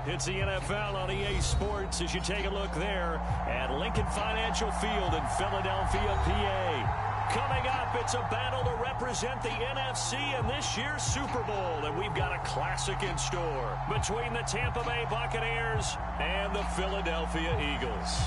It's the NFL on EA Sports as you take a look there at Lincoln Financial Field in Philadelphia, PA. Coming up, it's a battle to represent the NFC in this year's Super Bowl, and we've got a classic in store between the Tampa Bay Buccaneers and the Philadelphia Eagles.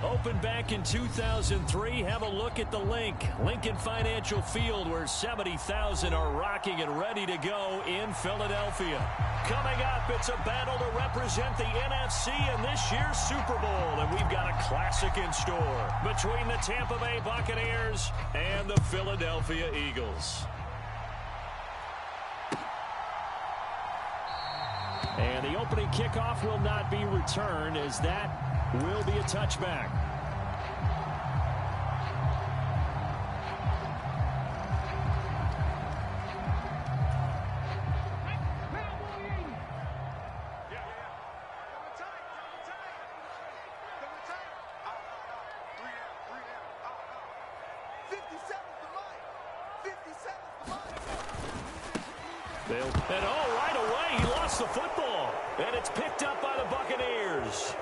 Opened back in 2003. Have a look at the Lincoln Financial Field, where 70,000 are rocking and ready to go in Philadelphia. Coming up, it's a battle to represent the NFC in this year's Super Bowl, and we've got a classic in store between the Tampa Bay Buccaneers and the Philadelphia Eagles. And the opening kickoff will not be returned, as that will be a touchback. And right away, he lost the football. And it's picked up by the Buccaneers.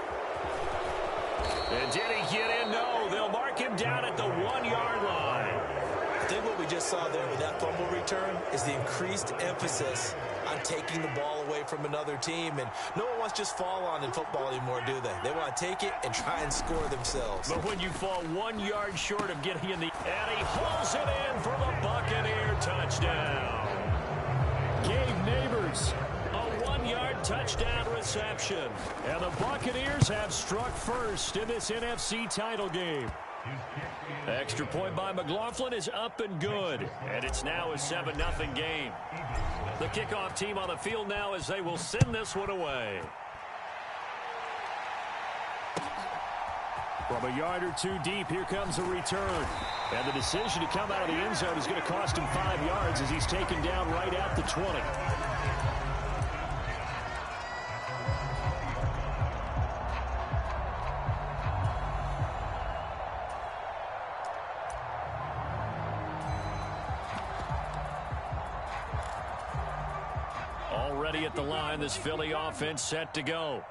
And did he get in? No, they'll mark him down at the 1-yard line. I think what we just saw there with that fumble return is the increased emphasis on taking the ball away from another team. And no one wants to just fall on in football anymore, do they? They want to take it and try and score themselves. But when you fall 1 yard short of getting in the... And he hauls it in for the Buccaneer touchdown. Gabe Neighbors, a 1-yard touchdown reception. And the Buccaneers have struck first in this NFC title game. Extra point by McLaughlin is up and good. And it's now a 7-0 game. The kickoff team on the field now as they will send this one away. From a yard or two deep, here comes a return. And the decision to come out of the end zone is going to cost him 5 yards as he's taken down right at the 20. Already at the line, this Philly offense set to go.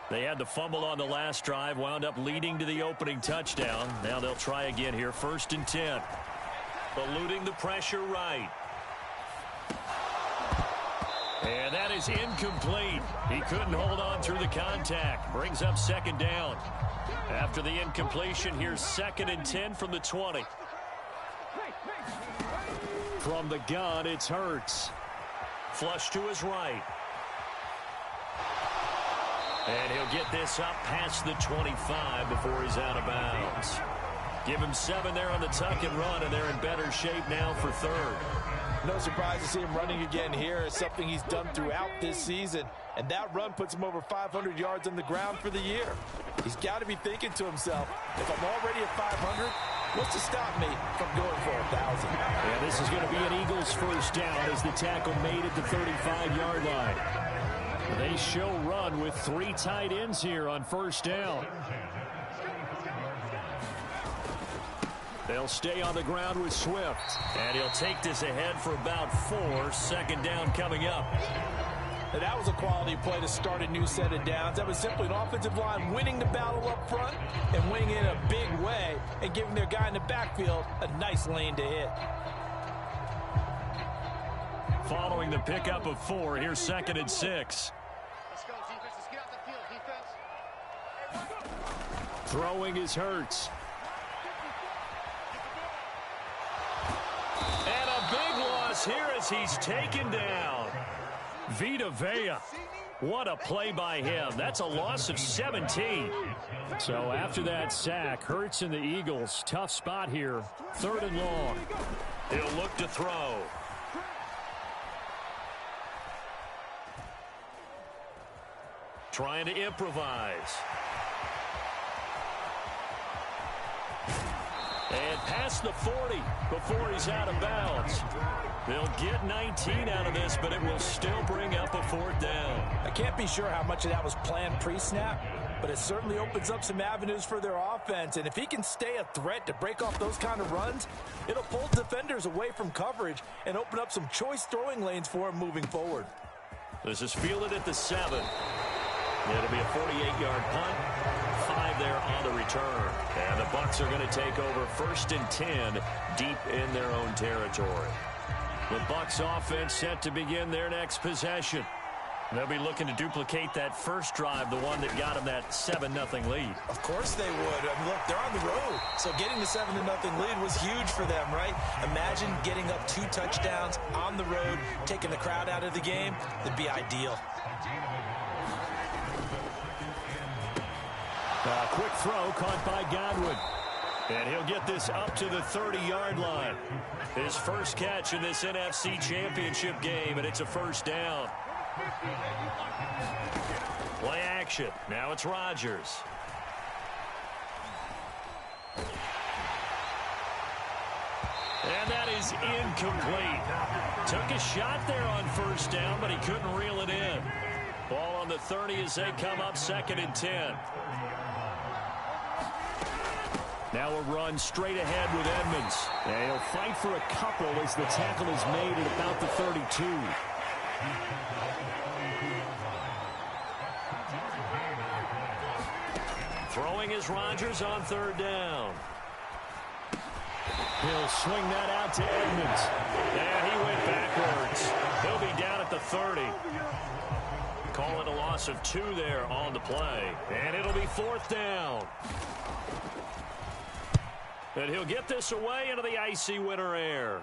They had the fumble on the last drive, wound up leading to the opening touchdown. Now they'll try again here, 1st and 10. Eluding the pressure right. And that is incomplete. He couldn't hold on through the contact. Brings up 2nd down. After the incompletion, here's 2nd and 10 from the 20. From the gun, it's Hurts. Flush to his right. And he'll get this up past the 25 before he's out of bounds. Give him 7 there on the tuck and run, and they're in better shape now for third. No surprise to see him running again here. It's something he's done throughout this season. And that run puts him over 500 yards on the ground for the year. He's got to be thinking to himself, if I'm already at 500, what's to stop me from going for 1,000? Yeah, this is going to be an Eagles first down as the tackle made at the 35-yard line. They show run with 3 tight ends here on first down. They'll stay on the ground with Swift. And he'll take this ahead for about 4. Second down coming up. And that was a quality play to start a new set of downs. That was simply an offensive line winning the battle up front and winning it in a big way and giving their guy in the backfield a nice lane to hit. Following the pickup of 4, here's 2nd and 6. Let's go, defense. Let's get out the field, defense. Throwing is Hurts. And a big loss here as he's taken down. Vita Vea. What a play by him. That's a loss of 17. So after that sack, Hurts and the Eagles, tough spot here. 3rd and long. He'll look to throw. Trying to improvise. And past the 40 before he's out of bounds. They'll get 19 out of this, but it will still bring up a 4th down. I can't be sure how much of that was planned pre-snap, but it certainly opens up some avenues for their offense. And if he can stay a threat to break off those kind of runs, it'll pull defenders away from coverage and open up some choice throwing lanes for him moving forward. This is fielded at the 7. It'll be a 48-yard punt. 5 there on the return. And the Bucs are going to take over 1st and 10 deep in their own territory. The Bucs offense set to begin their next possession. They'll be looking to duplicate that first drive, the one that got them that 7-0 lead. Of course they would. I mean, look, they're on the road. So getting the 7-0 lead was huge for them, right? Imagine getting up 2 touchdowns on the road, taking the crowd out of the game. It'd be ideal. A quick throw caught by Godwin. And he'll get this up to the 30-yard line. His first catch in this NFC Championship game, and it's a first down. Play action. Now it's Rodgers. And that is incomplete. Took a shot there on first down, but he couldn't reel it in. Ball on the 30 as they come up 2nd and 10. Now a run straight ahead with Edmonds. And he'll fight for a couple as the tackle is made at about the 32. Throwing is Rodgers on 3rd down. He'll swing that out to Edmonds. And he went backwards. He'll be down at the 30. Call it a loss of 2 there on the play. And it'll be 4th down. And he'll get this away into the icy winter air.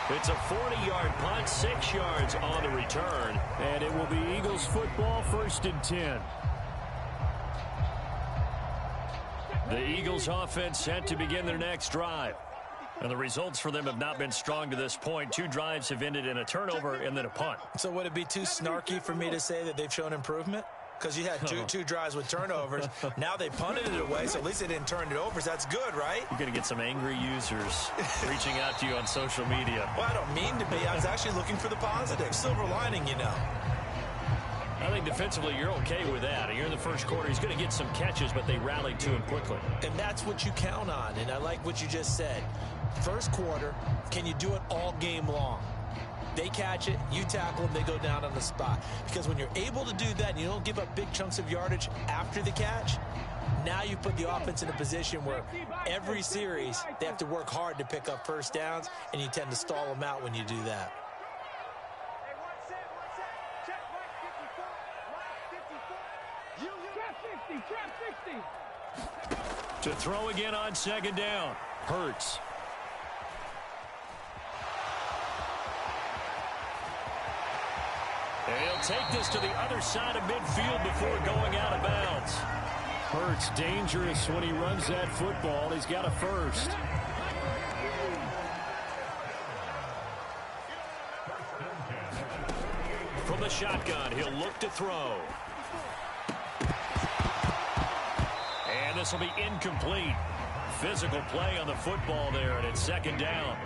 It's a 40-yard punt, 6 yards on the return. And it will be Eagles football, 1st and 10. The Eagles offense set to begin their next drive. And the results for them have not been strong to this point. 2 drives have ended in a turnover and then a punt. So would it be too snarky for me to say that they've shown improvement? Because you had two drives with turnovers. Now they punted it away, so at least they didn't turn it over. So that's good, right? You're going to get some angry users reaching out to you on social media. Well, I don't mean to be. I was actually looking for the positive. Silver lining, you know. I think defensively you're okay with that. You're in the first quarter. He's going to get some catches, but they rallied to him quickly. And that's what you count on. And I like what you just said. First quarter, can you do it all game long? They catch it, you tackle them, they go down on the spot. Because when you're able to do that and you don't give up big chunks of yardage after the catch, now you put the offense in a position where every series they have to work hard to pick up first downs, and you tend to stall them out when you do that. To throw again on 2nd down. Hurts. And he'll take this to the other side of midfield before going out of bounds. Hurts dangerous when he runs that football. He's got a first. From the shotgun, he'll look to throw. And this will be incomplete. Physical play on the football there, and it's second down.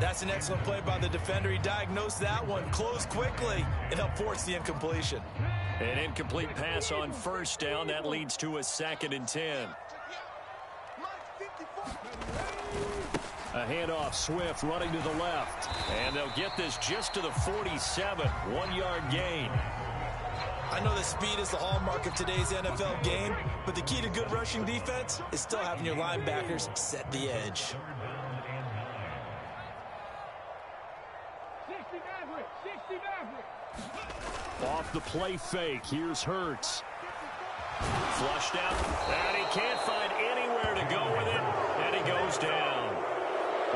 That's an excellent play by the defender. He diagnosed that one, closed quickly, and helped force the incompletion. An incomplete pass on first down. That leads to a 2nd and 10. A handoff, Swift running to the left. And they'll get this just to the 47. 1-yard gain. I know that speed is the hallmark of today's NFL game, but the key to good rushing defense is still having your linebackers set the edge. Off the play fake, here's Hurts. Flushed out, and he can't find anywhere to go with it, and he goes down.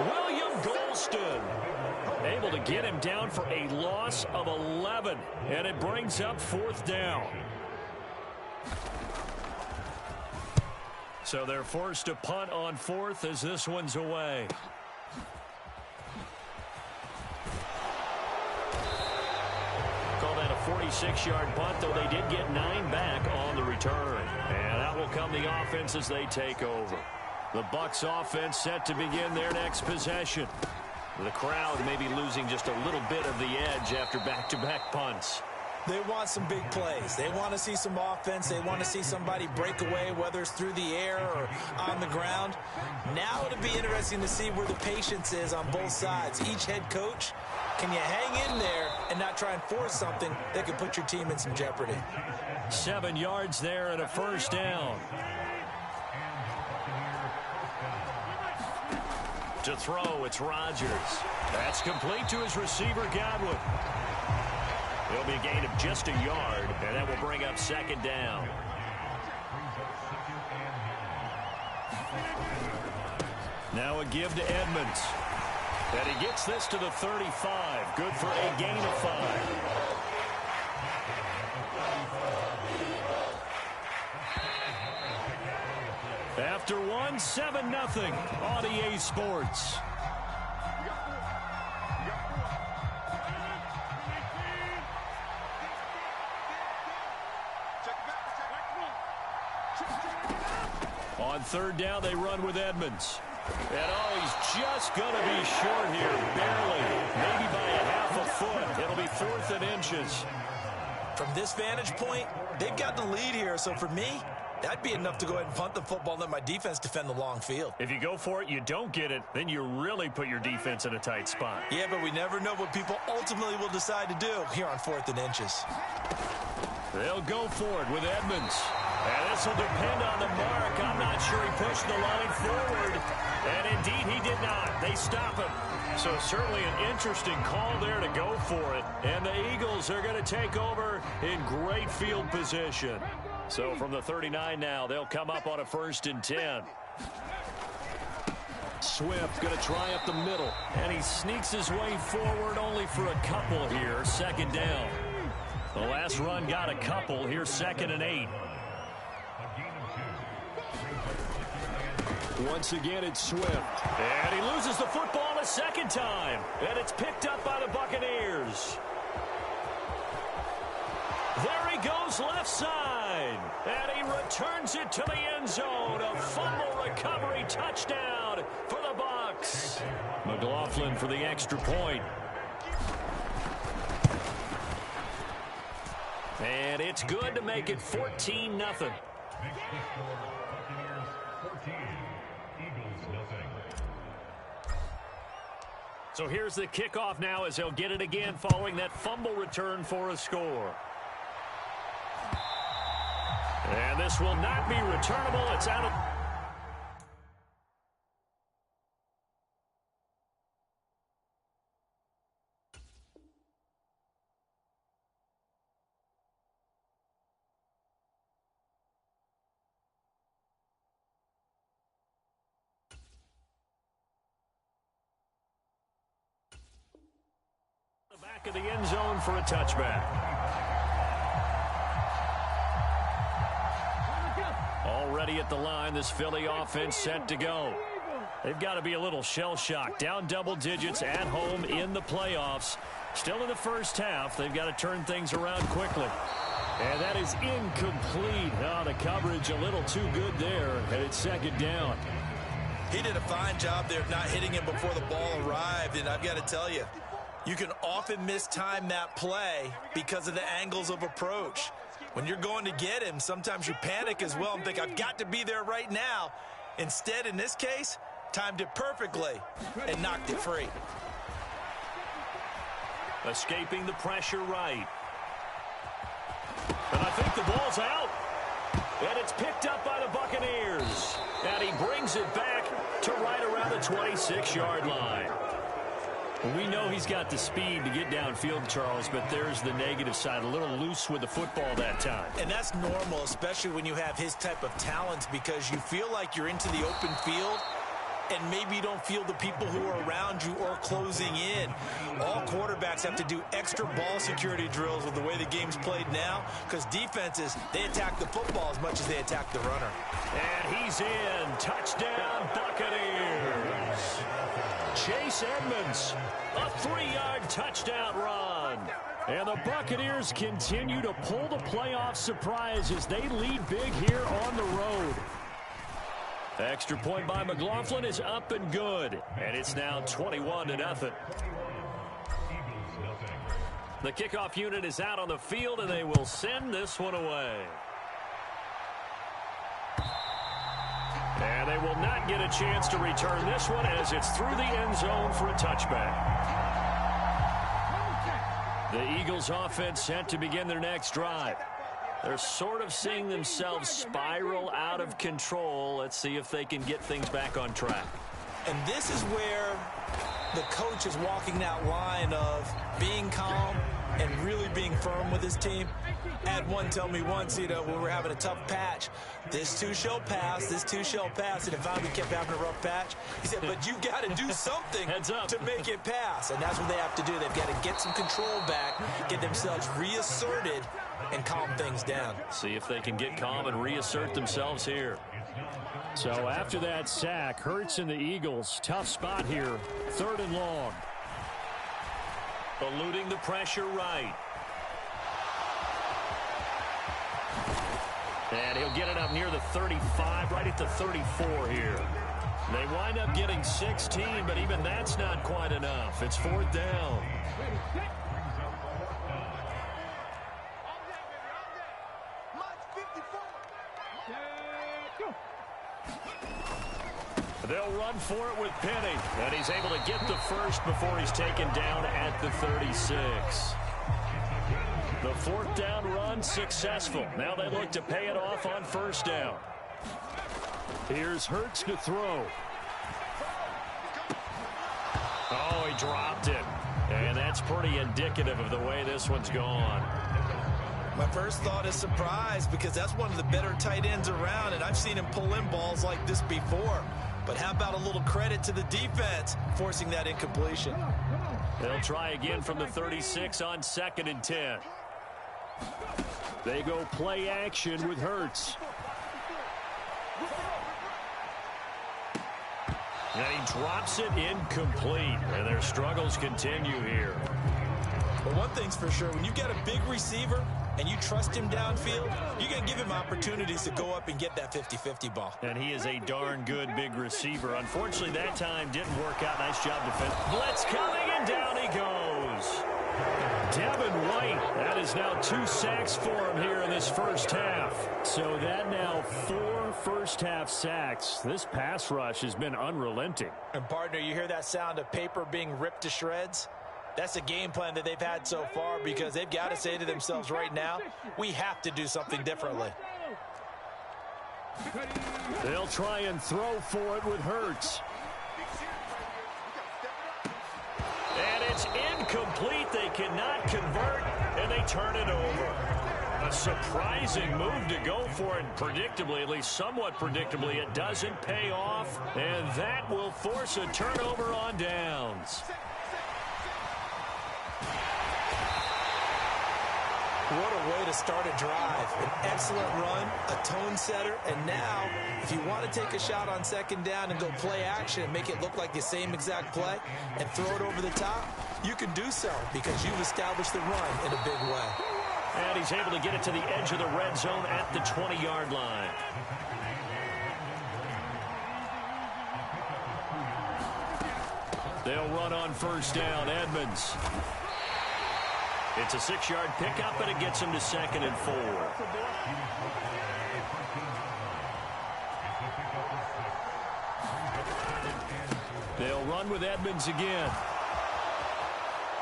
William Golston able to get him down for a loss of 11, and it brings up 4th down. So they're forced to punt on 4th as this one's away. Call that a 46-yard punt, though they did get 9 back on the return. And out will come the offense as they take over. The Bucs offense set to begin their next possession. The crowd may be losing just a little bit of the edge after back-to-back punts. They want some big plays. They want to see some offense. They want to see somebody break away, whether it's through the air or on the ground. Now it'll be interesting to see where the patience is on both sides. Each head coach, can you hang in there and not try and force something that could put your team in some jeopardy? 7 yards there and a first down. To throw, it's Rodgers. That's complete to his receiver, Godwin. It'll be a gain of just a yard, and that will bring up 2nd down. Now a give to Edmonds. And he gets this to the 35. Good for a gain of 5. After one, 7-0 on EA Sports. On 3rd down, they run with Edmonds. And he's just going to be short here, barely. Maybe by a half a foot. It'll be 4th and inches. From this vantage point, they've got the lead here. So for me, that'd be enough to go ahead and punt the football and let my defense defend the long field. If you go for it, you don't get it, then you really put your defense in a tight spot. Yeah, but we never know what people ultimately will decide to do here on 4th and inches. They'll go for it with Edmonds. And this will depend on the mark. I'm not sure he pushed the line forward. And indeed, he did not. They stop him. So certainly an interesting call there to go for it. And the Eagles are going to take over in great field position. So from the 39 now, they'll come up on a 1st and 10. Swift going to try up the middle. And he sneaks his way forward only for a couple here. 2nd down. The last run got a couple. Here's 2nd and 8. Once again, it's Swift. And he loses the football a 2nd time. And it's picked up by the Buccaneers. There he goes left side. And he returns it to the end zone. A fumble recovery touchdown for the Bucs. McLaughlin for the extra point. And it's good to make it 14-0. So here's the kickoff now as they'll get it again following that fumble return for a score. And this will not be returnable. It's out of... back of the end zone for a touchback. Already at the line, this Philly offense set to go. They've got to be a little shell-shocked. Down double digits at home in the playoffs. Still in the first half. They've got to turn things around quickly. And that is incomplete. Oh, the coverage a little too good there, and it's second down. He did a fine job there of not hitting him before the ball arrived, and I've got to tell you, you can often mistime that play because of the angles of approach. When you're going to get him, sometimes you panic as well and think, I've got to be there right now. Instead, in this case, timed it perfectly and knocked it free. Escaping the pressure right. And I think the ball's out. And it's picked up by the Buccaneers. And he brings it back to right around the 26-yard line. We know he's got the speed to get downfield, Charles, but there's the negative side. A little loose with the football that time. And that's normal, especially when you have his type of talent, because you feel like you're into the open field and maybe you don't feel the people who are around you or closing in. All quarterbacks have to do extra ball security drills with the way the game's played now, because defenses, they attack the football as much as they attack the runner. And he's in. Touchdown, Buccaneers. Chase Edmonds, a 3-yard touchdown run. And the Buccaneers continue to pull the playoff surprise as they lead big here on the road. The extra point by McLaughlin is up and good. And it's now 21-0. The kickoff unit is out on the field, and they will send this one away. And they will not get a chance to return this one as it's through the end zone for a touchback. The Eagles offense set to begin their next drive. They're sort of seeing themselves spiral out of control. Let's see if they can get things back on track. And this is where the coach is walking that line of being calm and really being firm with his team. I had one tell me once, when we were having a tough patch, this too shall pass, this too shall pass, and if we kept having a rough patch, he said, but you got to do something to make it pass. And that's what they have to do. They've got to get some control back, get themselves reasserted, and calm things down. See if they can get calm and reassert themselves here. So after that sack, Hurts and the Eagles, tough spot here, 3rd and long. Eluding the pressure right. And he'll get it up near the 35, right at the 34 here. They wind up getting 16, but even that's not quite enough. It's 4th down. They'll run for it with Penny, and he's able to get the first before he's taken down at the 36. The 4th down run successful. Now they look to pay it off on 1st down. Here's Hurts to throw. Oh, he dropped it. And that's pretty indicative of the way this one's gone. My first thought is surprise, because that's one of the better tight ends around, and I've seen him pull in balls like this before. But how about a little credit to the defense forcing that incompletion? They'll try again from the 36 on 2nd and 10. They go play action with Hurts. And he drops it incomplete. And their struggles continue here. But one thing's for sure, when you get a big receiver and you trust him downfield, you're going to give him opportunities to go up and get that 50-50 ball. And he is a darn good big receiver. Unfortunately, that time didn't work out. Nice job defense. Blitz coming, and down he goes. Devin White, that is now 2 sacks for him here in this first half. So that now 4 first-half sacks. This pass rush has been unrelenting. And, partner, you hear that sound of paper being ripped to shreds? That's the game plan that they've had so far, because they've got to say to themselves right now, we have to do something differently. They'll try and throw for it with Hurts. And it's incomplete. They cannot convert, and they turn it over. A surprising move to go for it. Predictably, at least somewhat predictably, it doesn't pay off, and that will force a turnover on downs. What a way to start a drive. An excellent run, a tone setter, and now, if you want to take a shot on second down and go play action and make it look like the same exact play and throw it over the top, you can do so because you've established the run in a big way. And he's able to get it to the edge of the red zone at the 20-yard line. They'll run on first down. Edmonds. It's a 6-yard pickup, and it gets him to 2nd and 4. They'll run with Edmonds again.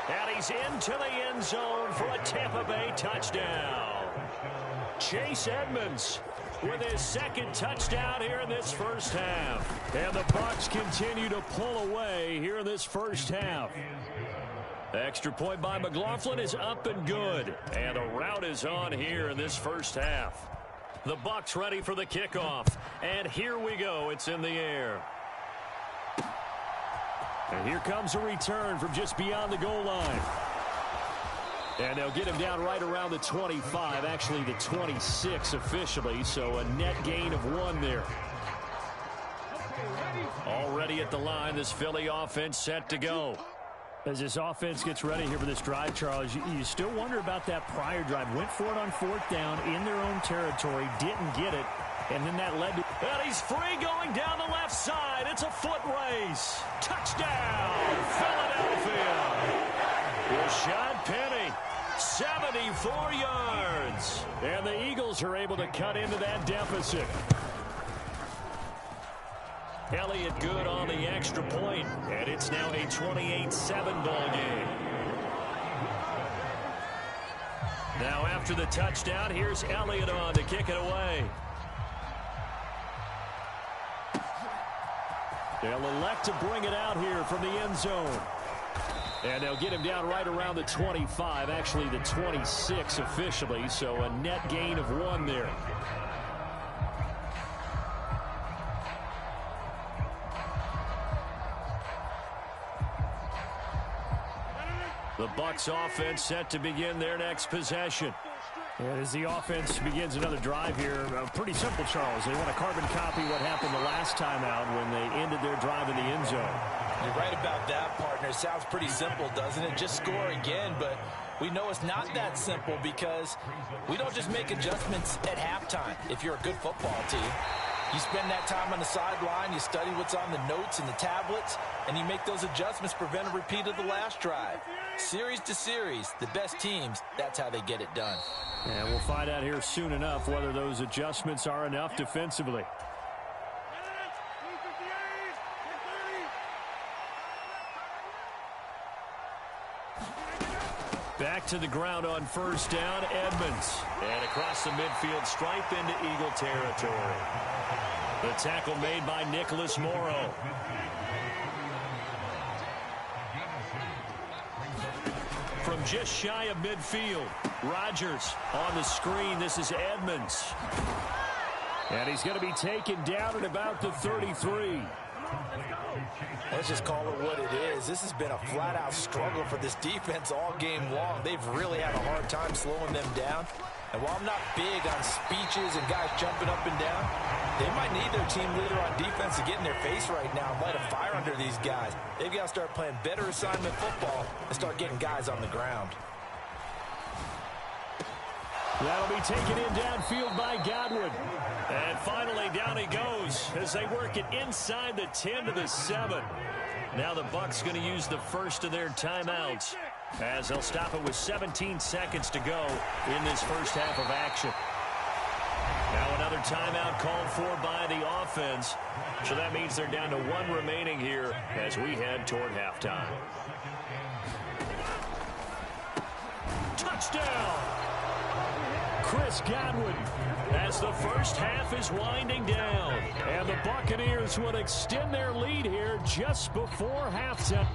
And he's into the end zone for a Tampa Bay touchdown. Chase Edmonds with his 2nd touchdown here in this first half. And the Bucs continue to pull away here in this first half. Extra point by McLaughlin is up and good. And a rout is on here in this first half. The Bucs ready for the kickoff. And here we go. It's in the air. And here comes a return from just beyond the goal line. And they'll get him down right around the 25, actually the 26 officially, so a net gain of 1 there. Already at the line, this Philly offense set to go. As this offense gets ready here for this drive, Charles, you still wonder about that prior drive. Went for it on 4th down in their own territory, didn't get it, and then that led to... And he's free going down the left side. It's a foot race. Touchdown, Philadelphia. Rashad Penny, 74 yards. And the Eagles are able to cut into that deficit. Elliott good on the extra point, and it's now a 28-7 ball game. Now after the touchdown, here's Elliott on to kick it away. They'll elect to bring it out here from the end zone. And they'll get him down right around the 25, actually the 26 officially, so a net gain of 1 there. The Bucs offense set to begin their next possession. And as the offense begins another drive here, pretty simple, Charles. They want to carbon copy what happened the last time out when they ended their drive in the end zone. You're right about that, partner. It sounds pretty simple, doesn't it? Just score again, but we know it's not that simple because we don't just make adjustments at halftime if you're a good football team. You spend that time on the sideline, you study what's on the notes and the tablets, and you make those adjustments, prevent a repeat of the last drive. Series to series, the best teams, that's how they get it done. And we'll find out here soon enough whether those adjustments are enough defensively. Back to the ground on first down, Edmonds. And across the midfield stripe into Eagle territory. The tackle made by Nicholas Morrow. From just shy of midfield, Rodgers on the screen. This is Edmonds. And he's going to be taken down at about the 33. Let's just call it what it is. This has been a flat-out struggle for this defense all game long. They've really had a hard time slowing them down. And while I'm not big on speeches and guys jumping up and down, they might need their team leader on defense to get in their face right now and light a fire under these guys. They've got to start playing better assignment football and start getting guys on the ground. That'll be taken in downfield by Godwin. And finally, down he goes as they work it inside the 10 to the 7. Now the Bucs going to use the first of their timeouts as they'll stop it with 17 seconds to go in this first half of action. Now another timeout called for by the offense. So that means they're down to 1 remaining here as we head toward halftime. Touchdown! Chris Godwin as the first half is winding down. And the Buccaneers would extend their lead here just before halftime.